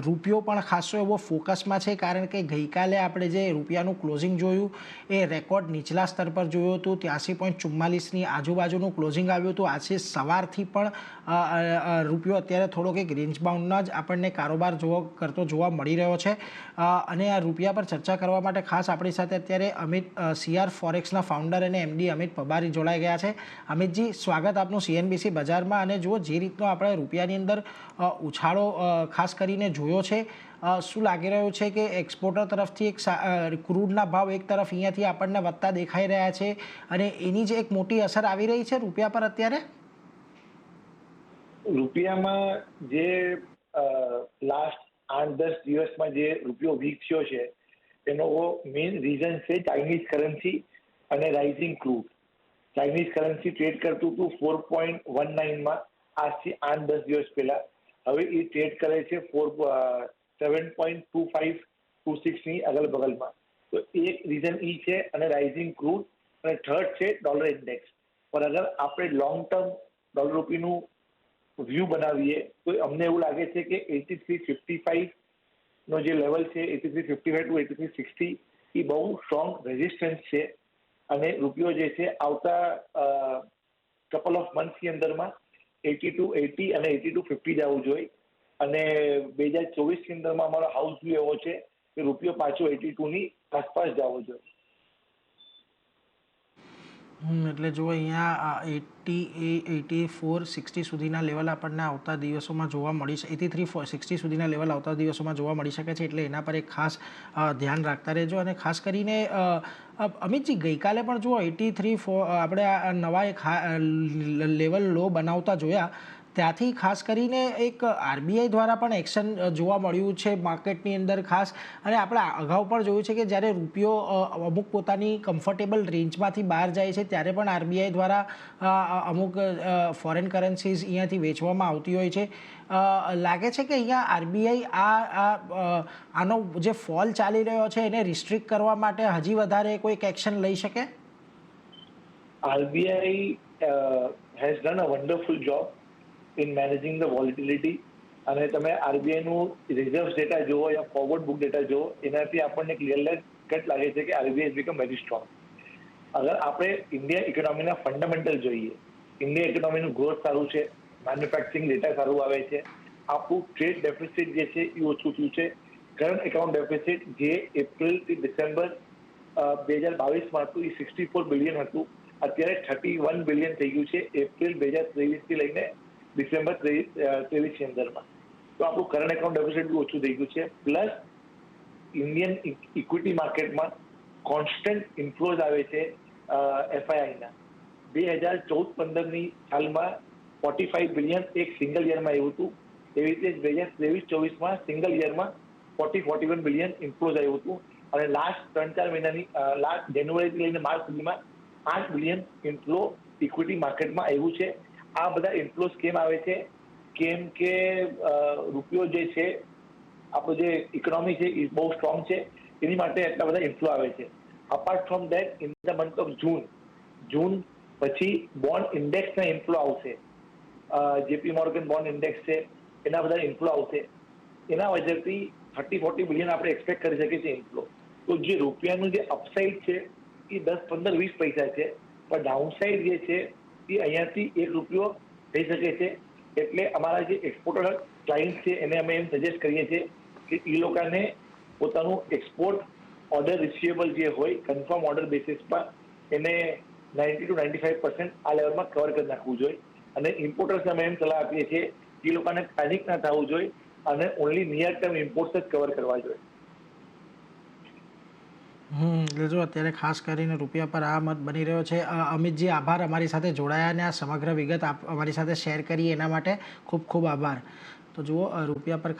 રૂપિયો પણ ખાસો એવો ફોકસમાં છે, કારણ કે ગઈકાલે આપણે જે રૂપિયાનું ક્લોઝિંગ જોયું એ રેકોર્ડ નીચલા સ્તર પર જોયું હતું, 83.44ની આજુબાજુનું ક્લોઝિંગ આવ્યું હતું. આજે સવારથી પણ રૂપિયો અત્યારે થોડોક એક રેન્જ બાઉન્ડના જ આપણને કારોબાર કરતો જોવા મળી રહ્યો છે. અને આ રૂપિયા પર ચર્ચા કરવા માટે ખાસ આપણી સાથે અત્યારે અમિત CR ફોરેક્સના ફાઉન્ડર અને MD અમિત પબારી જોડાઈ ગયા છે. અમિતજી, સ્વાગત આપનું CNBC બજારમાં. અને જુઓ, જે રીતનો આપણે રૂપિયાની અંદર ઉછાળો ખાસ કરીને જોયો છે, શું લાગી રહ્યું છે કે એક્સપોર્ટર તરફથી એક ક્રૂડના ભાવ એક તરફ અહીંયાથી આપણને વધતા દેખાઈ રહ્યા છે અને એની જ એક મોટી અસર આવી રહી છે રૂપિયા પર અત્યારે? રૂપિયામાં જે લાસ્ટ 8-10 દિવસમાં જે રૂપિયો વીક થયો છે એનો મેઇન રીઝન છે ચાઇનીઝ કરન્સી અને rising crude. Chinese currency trade કરતું હતું 4.19માં આજથી 8-10 દિવસ પહેલા. હવે એ ટ્રેડ કરે છે 7.2526ની અગલ બગલમાં. તો એક રીઝન એ છે, અને રાઇઝિંગ ક્રૂડ, અને થર્ડ છે ડોલર ઇન્ડેક્સ. પણ અગર આપણે લોંગ ટર્મ ડોલર રૂપીનું વ્યૂ બનાવીએ તો અમને એવું લાગે છે કે 83.55 નો જે લેવલ છે 83.55 ટુ 83.60 એ બહુ સ્ટ્રોંગ રેઝિસ્ટન્સ છે. અને રૂપિયો જે છે આવતા કપલ ઓફ મંથની અંદરમાં 82.80 અને 82.50 જવું જોઈએ. અને 2024ની અંદરમાં અમારો હાઉસ વ્યૂ એવો છે કે રૂપિયો પાછો 82ની આસપાસ જવો જોઈએ. એટલે જો અહીંયા 84.60 સુધીના લેવલ આપણને આવતા દિવસોમાં જોવા મળી શકે, 83.60 સુધીના લેવલ આવતા દિવસોમાં જોવા મળી શકે છે. એટલે એના પર એક ખાસ ધ્યાન રાખતા રહેજો. અને ખાસ કરીને અમિતજી, ગઈકાલે પણ જુઓ 83 આપણે આ નવા એક લેવલ લો બનાવતા જોયા, ત્યાંથી ખાસ કરીને એક RBI દ્વારા પણ એક્શન જોવા મળ્યું છે માર્કેટની અંદર ખાસ. અને આપણે અગાઉ પણ જોયું છે કે જ્યારે રૂપિયો અમુક પોતાની કમ્ફર્ટેબલ રેન્જમાંથી બહાર જાય છે ત્યારે પણ RBI દ્વારા અમુક ફોરેન કરન્સીઝ અહીંયાથી વેચવામાં આવતી હોય છે. લાગે છે કે અહીંયા RBI આનો જે ફોલ ચાલી રહ્યો છે એને રિસ્ટ્રિક્ટ કરવા માટે હજી વધારે કોઈક એક્શન લઈ શકે? RBI has done a wonderful job in managing the volatility. અને તમે RBI નું રિઝર્વ ડેટા જુઓ યા ફોરવર્ડ બુક ડેટા જુઓ, એનાથી આપણને ક્લિયર કટ લાગે છે કે RBI has become very strong. અગર આપણે ઇન્ડિયા ઇકોનોમીના ફંડામેન્ટલ જોઈએ, ઇન્ડિયા ઇકોનોમીનું ગ્રોથ સારું છે, મેન્યુફેક્ચરિંગ ડેટા સારું આવે છે, આપણું ટ્રેડ ડેફિસિટ જે છે એ ઓછું થયું છે. કરંટ એકાઉન્ટ ડેફિસિટ જે એપ્રિલથી ડિસેમ્બર 2022માં હતું એ 64 બિલિયન હતું, અત્યારે 31 બિલિયન થઈ ગયું છે એપ્રિલ 2023થી લઈને ડિસેમ્બર 2023ની અંદરમાં. તો આપણું કરંટ એકાઉન્ટ ડેફિસિટ બી ઓછું થઈ ગયું છે. પ્લસ ઇન્ડિયન ઇક્વિટી માર્કેટમાં કોન્સ્ટન્ટ ઇન્ફ્લોઝ આવે છે FIIના. 2014-15ની સાલમાં 45 બિલિયન એક સિંગલ યરમાં આવ્યું હતું. એવી રીતે 2023-24માં સિંગલ યરમાં 41 બિલિયન ઇન્ફ્લોઝ આવ્યું હતું. અને લાસ્ટ 3-4 મહિનાની લાસ્ટ જાન્યુઆરીથી લઈને માર્ચ સુધીમાં 8 બિલિયન ઇન્ફ્લો ઇક્વિટી માર્કેટમાં આવ્યું છે. આ બધા ઇન્ફ્લોઝ કેમ આવે છે? કેમ કે રૂપિયો જે છે, આપણું જે ઇકોનોમી છે એ બહુ સ્ટ્રોંગ છે, એની માટે એટલા બધા ઇન્ફ્લો આવે છે. Apart from that, in the month of June પછી બોન્ડ ઇન્ડેક્સના ઇન્ફ્લો આવશે. JP મોર્ગન બોન્ડ ઇન્ડેક્સ છે, એના બધા ઇન્ફ્લો આવશે. એના વજહથી 30-40 બિલિયન આપણે એક્સપેક્ટ કરી શકીએ છીએ ઇન્ફ્લો. તો જે રૂપિયાનું જે અપસાઇડ છે એ 10-15-20 પૈસા છે, પણ ડાઉનસાઇડ જે છે એ અહીંયાથી 1 રૂપિયો થઈ શકે છે. એટલે અમારા જે એક્સપોર્ટર ક્લાયન્ટ છે એને અમે એમ સજેસ્ટ કરીએ છીએ કે એ લોકોને પોતાનું એક્સપોર્ટ ઓર્ડર રિસીવેબલ જે હોય કન્ફર્મ ઓર્ડર બેસિસ પર એને 90 to 95% આ લેવલમાં કવર કરી નાખવું જોઈએ. અને ઇમ્પોર્ટર્સને અમે એમ સલાહ આપીએ છીએ કે એ લોકોને પેનિક ના થવું જોઈએ અને ઓનલી નિયર ટર્મ ઇમ્પોર્ટ્સ જ કવર કરવા જોઈએ. એટલે જો અત્યારે ખાસ કરીને રૂપિયા પર આ મત બની રહ્યો છે. અમિતજી, આભાર અમારી સાથે જોડાયા અને આ સમગ્ર વિગત અમારી સાથે શેર કરી એના માટે ખૂબ ખૂબ આભાર. તો જુઓ, રૂપિયા પર